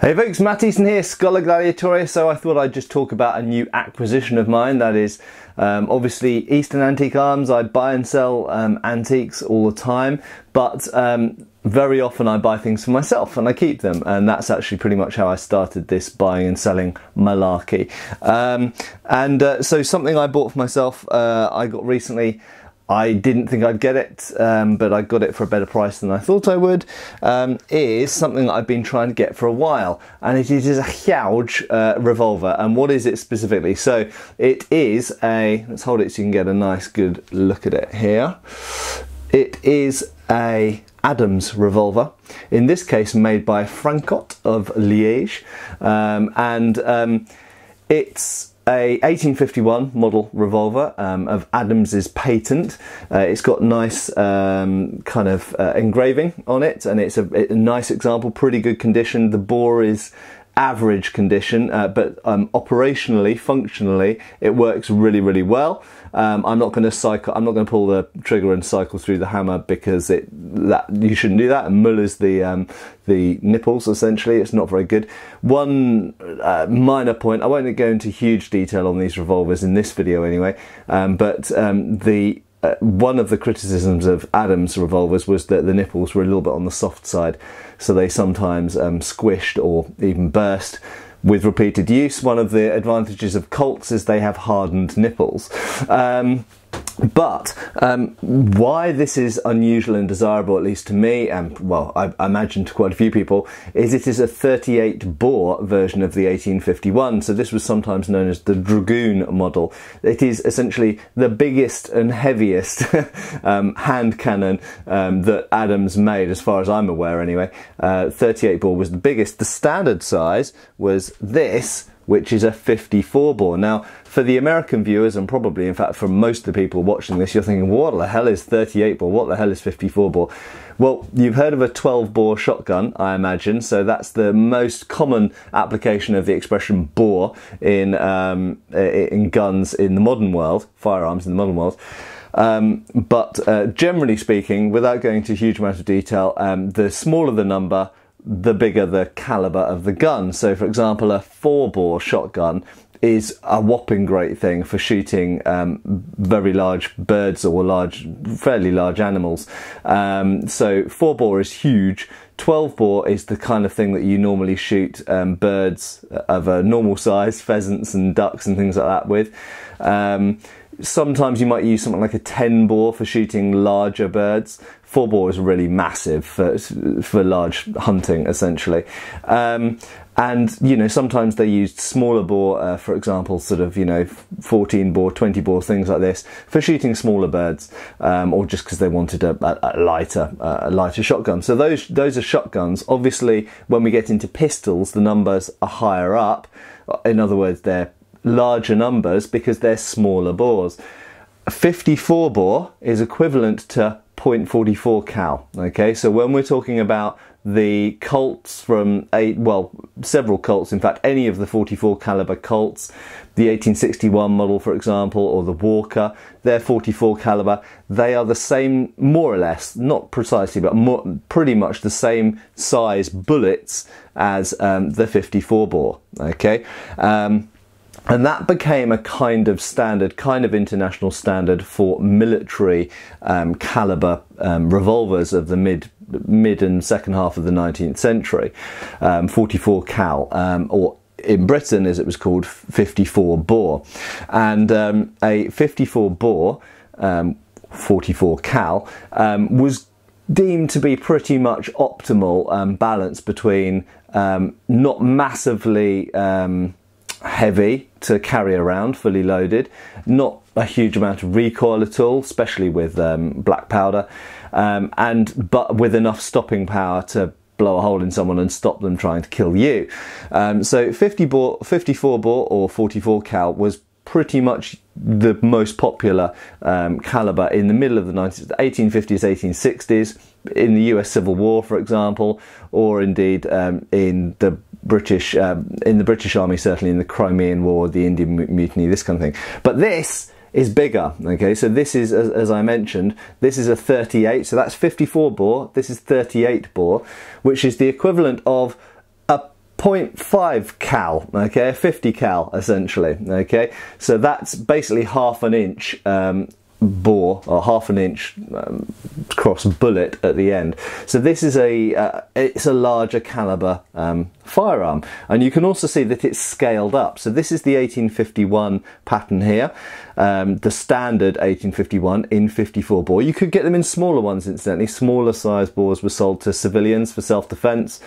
Hey folks, Matt Easton here, Scholar Gladiatoria. So I thought I'd just talk about a new acquisition of mine. That is obviously Eastern Antique Arms. I buy and sell antiques all the time, but very often I buy things for myself and I keep them, and that's actually pretty much how I started this buying and selling malarkey. So something I bought for myself, I got recently. I didn't think I'd get it, but I got it for a better price than I thought I would, is something that I've been trying to get for a while, and it is a huge revolver. And what is it specifically? So it is a, let's hold it so you can get a nice good look at it here. It is a Adams revolver, in this case made by Francot of Liège, it's a 1851 model revolver of Adams's patent. It's got nice kind of engraving on it, and it's a nice example, pretty good condition. The bore is average condition, but operationally, functionally, it works really, really well. I'm not going to pull the trigger and cycle through the hammer, because you shouldn't do that. And mullers the nipples, essentially. It's not very good. One minor point, I won't go into huge detail on these revolvers in this video anyway, but one of the criticisms of Adams revolvers was that the nipples were a little bit on the soft side, so they sometimes squished or even burst with repeated use. One of the advantages of Colts is they have hardened nipples. But why this is unusual and desirable, at least to me, and well, I imagine to quite a few people, is it is a 38 bore version of the 1851. So this was sometimes known as the Dragoon Model. It is essentially the biggest and heaviest hand cannon that Adams made, as far as I'm aware anyway. 38 bore was the biggest. The standard size was this, which is a 54 bore. Now, for the American viewers, and probably in fact for most of the people watching this, you're thinking, what the hell is 38 bore? What the hell is 54 bore? Well, you've heard of a 12 bore shotgun, I imagine, so that's the most common application of the expression bore in guns in the modern world, firearms in the modern world. But generally speaking, without going into a huge amount of detail, the smaller the number, the bigger the caliber of the gun. So for example, a 4-bore shotgun is a whopping great thing for shooting very large birds or fairly large animals. So 4-bore is huge. 12-bore is the kind of thing that you normally shoot birds of a normal size, pheasants and ducks and things like that with. Sometimes you might use something like a 10-bore for shooting larger birds. 4-bore is really massive for large hunting, essentially. And, you know, sometimes they used smaller bore, for example, sort of, you know, 14-bore, 20-bore, things like this, for shooting smaller birds, or just because they wanted a lighter shotgun. So those are shotguns. Obviously, when we get into pistols, the numbers are higher up. In other words, they're larger numbers because they're smaller bores. A 54 bore is equivalent to .44 cal. Okay, so when we're talking about the Colts several Colts, in fact, any of the 44 caliber Colts, the 1861 model, for example, or the Walker, they're 44 caliber. They are the same, more or less, not precisely, but pretty much the same size bullets as the 54 bore. Okay. And that became a kind of standard, kind of international standard for military caliber revolvers of the mid and second half of the 19th century, 44 cal, or in Britain, as it was called, 54 bore. And a 54 bore, 44 cal, was deemed to be pretty much optimal balance between not massively heavy to carry around, fully loaded, not a huge amount of recoil at all, especially with black powder, but with enough stopping power to blow a hole in someone and stop them trying to kill you. So 54 bore or 44 cal was pretty much the most popular caliber in the middle of the 1850s, 1860s, in the US Civil War, for example, or indeed in the British Army, certainly in the Crimean War, the Indian Mutiny, this kind of thing. But this is bigger. Okay, so this is, as I mentioned, this is a 38, so that's 54 bore. This is 38 bore, which is the equivalent of a .5 cal, okay, 50 cal essentially, okay. So that's basically half an inch bore, or half an inch cross bullet at the end. So this is it's a larger caliber firearm, and you can also see that it's scaled up. So this is the 1851 pattern here, the standard 1851 in 54 bore. You could get them in smaller ones, incidentally. Smaller size bores were sold to civilians for self-defense,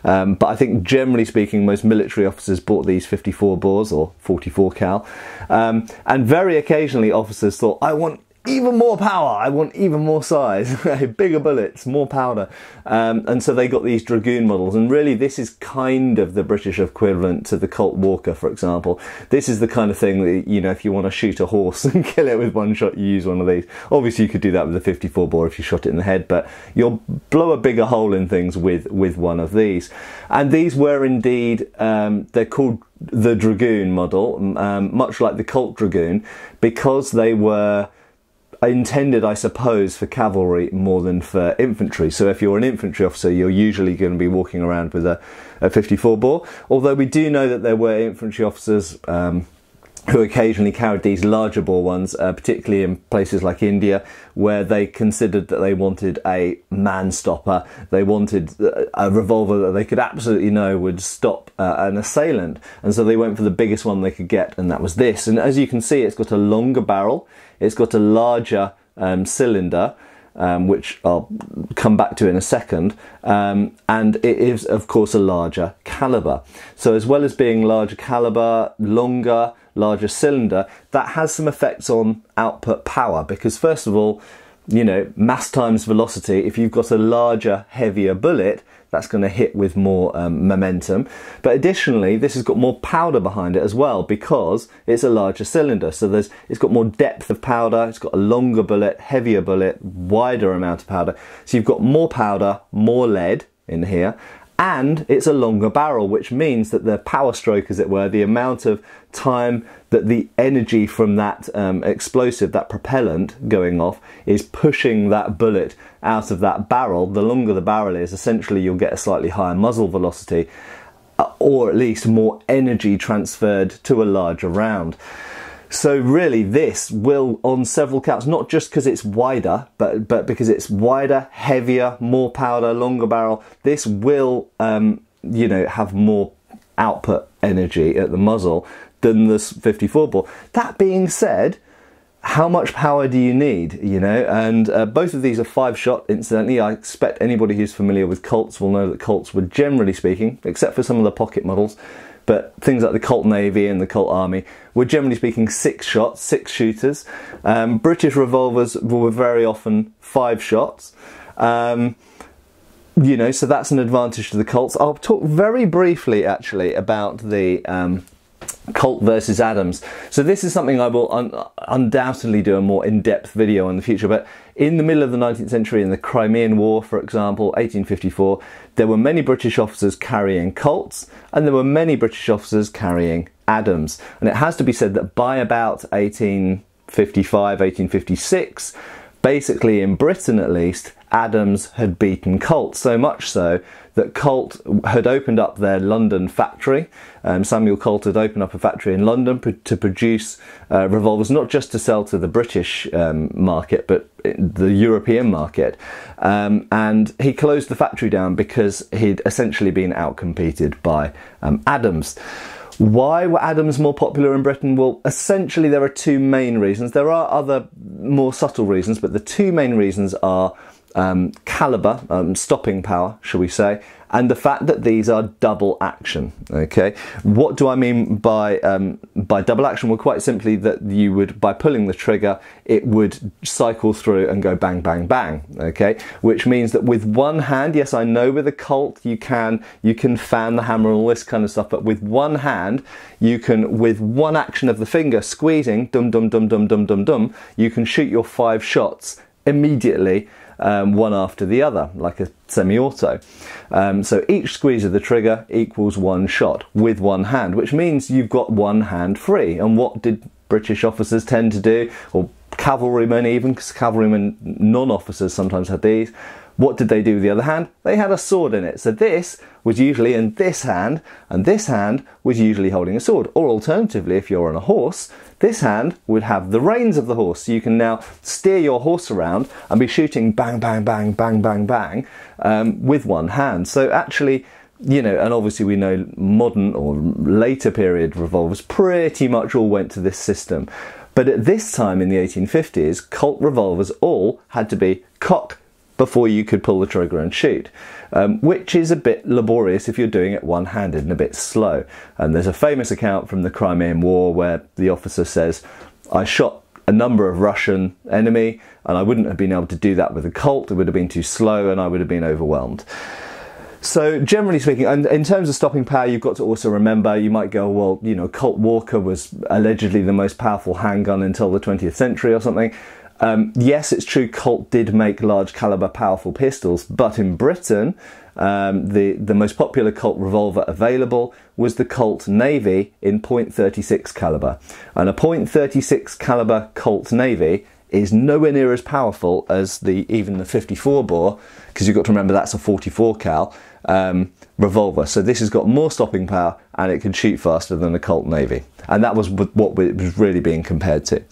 but I think generally speaking most military officers bought these 54 bores or 44 cal, and very occasionally officers thought, I want even more power, I want even more size, bigger bullets, more powder, and so they got these Dragoon models. And really this is kind of the British equivalent to the Colt Walker, for example. This is the kind of thing that, you know, if you want to shoot a horse and kill it with one shot, you use one of these. Obviously you could do that with a 54 bore if you shot it in the head, but you'll blow a bigger hole in things with one of these. And these were indeed, they're called the Dragoon model, much like the Colt Dragoon, because they were intended, I suppose, for cavalry more than for infantry. So if you're an infantry officer, you're usually going to be walking around with a 54 bore, although we do know that there were infantry officers who occasionally carried these larger bore ones, particularly in places like India, where they considered that they wanted a man stopper. They wanted a revolver that they could absolutely know would stop an assailant, and so they went for the biggest one they could get, and that was this. And as you can see, it's got a longer barrel, it's got a larger cylinder, which I'll come back to in a second, and it is of course a larger caliber. So as well as being larger caliber, larger cylinder, that has some effects on output power, because first of all, you know, mass times velocity. If you've got a larger, heavier bullet, that's going to hit with more momentum. But additionally, this has got more powder behind it as well, because it's a larger cylinder. So it's got more depth of powder, it's got a longer bullet, heavier bullet, wider amount of powder. So you've got more powder, more lead in here, and it's a longer barrel, which means that the power stroke, as it were, the amount of time that the energy from that explosive, that propellant going off, is pushing that bullet out of that barrel. The longer the barrel is, essentially you'll get a slightly higher muzzle velocity, or at least more energy transferred to a larger round. So really this will, on several counts, not just because it's wider, but because it's wider, heavier, more powder, longer barrel, this will, you know, have more output energy at the muzzle than this 54 bore. That being said, how much power do you need, you know? And both of these are 5-shot, incidentally. I expect anybody who's familiar with Colts will know that Colts were, generally speaking, except for some of the pocket models, but things like the Colt Navy and the Colt Army were generally speaking 6 shots, 6 shooters. British revolvers were very often 5 shots. You know, so that's an advantage to the Colts. I'll talk very briefly actually about the Colt versus Adams. So this is something I will undoubtedly do a more in-depth video on in the future, but in the middle of the 19th century, in the Crimean War, for example, 1854, there were many British officers carrying Colts, and there were many British officers carrying Adams. And it has to be said that by about 1855, 1856, basically in Britain at least, Adams had beaten Colt, so much so that Colt had opened up their London factory. Samuel Colt had opened up a factory in London to produce revolvers, not just to sell to the British market, but the European market. And he closed the factory down because he'd essentially been outcompeted by Adams. Why were Adams more popular in Britain? Well, essentially there are 2 main reasons. There are other more subtle reasons, but the 2 main reasons are caliber, stopping power, shall we say, and the fact that these are double action. Okay, what do I mean by double action? Well, quite simply that you would, by pulling the trigger, it would cycle through and go bang, bang, bang. Okay, which means that with one hand, yes, I know with a Colt you can fan the hammer and all this kind of stuff, but with one hand you can, with one action of the finger, squeezing, dum dum dum dum dum dum dum, you can shoot your 5 shots immediately, one after the other, like a semi-auto. So each squeeze of the trigger equals 1 shot with one hand, which means you've got one hand free. And what did British officers tend to do, or cavalrymen even, because cavalrymen, non-officers sometimes had these? What did they do with the other hand? They had a sword in it. So this was usually in this hand, and this hand was usually holding a sword. Or alternatively, if you're on a horse, this hand would have the reins of the horse. So you can now steer your horse around and be shooting bang, bang, bang, bang, bang, bang with one hand. So actually, you know, and obviously we know modern or later period revolvers pretty much all went to this system. But at this time in the 1850s, Colt revolvers all had to be cock before you could pull the trigger and shoot, which is a bit laborious if you're doing it one-handed and a bit slow. And there's a famous account from the Crimean War where the officer says, I shot a number of Russian enemy and I wouldn't have been able to do that with a Colt. It would have been too slow and I would have been overwhelmed. So generally speaking, and in terms of stopping power, you've got to also remember, you might go, well, you know, Colt Walker was allegedly the most powerful handgun until the 20th century or something. Yes, it's true, Colt did make large caliber powerful pistols, but in Britain, the most popular Colt revolver available was the Colt Navy in .36 caliber. And a .36 caliber Colt Navy is nowhere near as powerful as even the 54 bore, because you've got to remember that's a 44 cal revolver. So this has got more stopping power and it can shoot faster than a Colt Navy. And that was what it was really being compared to.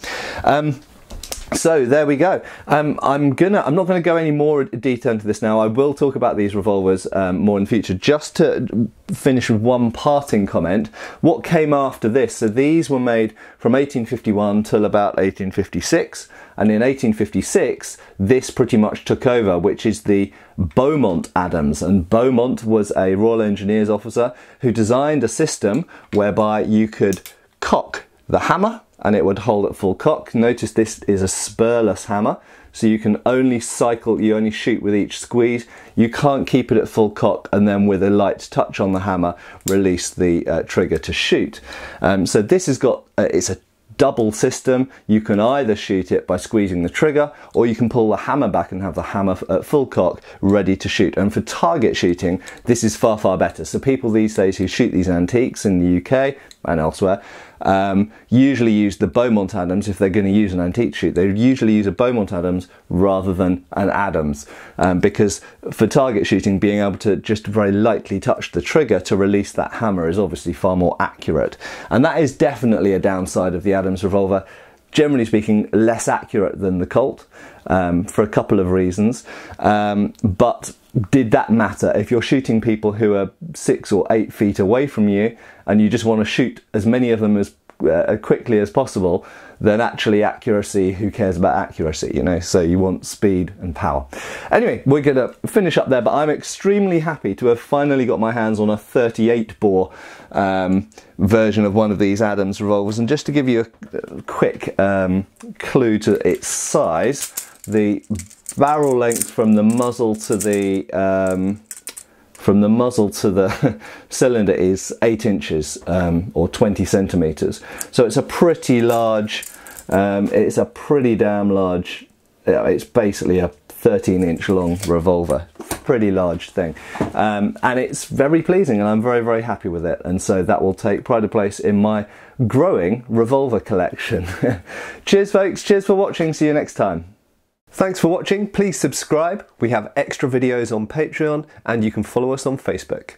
So there we go. I'm not going to go any more detail into this now. I will talk about these revolvers more in the future. Just to finish with one parting comment, what came after this? So these were made from 1851 till about 1856, and in 1856 this pretty much took over, which is the Beaumont Adams. And Beaumont was a Royal Engineers officer who designed a system whereby you could cock the hammer and it would hold at full cock. Notice this is a spurless hammer, so you can only cycle, you only shoot with each squeeze. You can't keep it at full cock and then with a light touch on the hammer release the trigger to shoot. So this has got, it's a double system. You can either shoot it by squeezing the trigger, or you can pull the hammer back and have the hammer at full cock ready to shoot. And for target shooting, this is far, far better. So people these days who shoot these antiques in the UK and elsewhere usually use the Beaumont Adams. If they're going to use an antique shoot, they usually use a Beaumont Adams rather than an Adams, because for target shooting, being able to just very lightly touch the trigger to release that hammer is obviously far more accurate. And that is definitely a downside of the Adams revolver. Generally speaking, less accurate than the Colt for a couple of reasons. But did that matter? If you're shooting people who are 6 or 8 feet away from you and you just want to shoot as many of them as quickly as possible, then actually accuracy, who cares about accuracy, you know? So you want speed and power. Anyway, we're going to finish up there, but I'm extremely happy to have finally got my hands on a 38 bore version of one of these Adams revolvers. And just to give you a quick clue to its size, the barrel length from the muzzle to the cylinder is 8 inches or 20 centimeters. So it's a pretty large, it's a pretty damn large, it's basically a 13-inch long revolver. Pretty large thing. And it's very pleasing and I'm very, very happy with it. And so that will take pride of place in my growing revolver collection. Cheers folks, cheers for watching, see you next time. Thanks for watching, please subscribe, we have extra videos on Patreon and you can follow us on Facebook.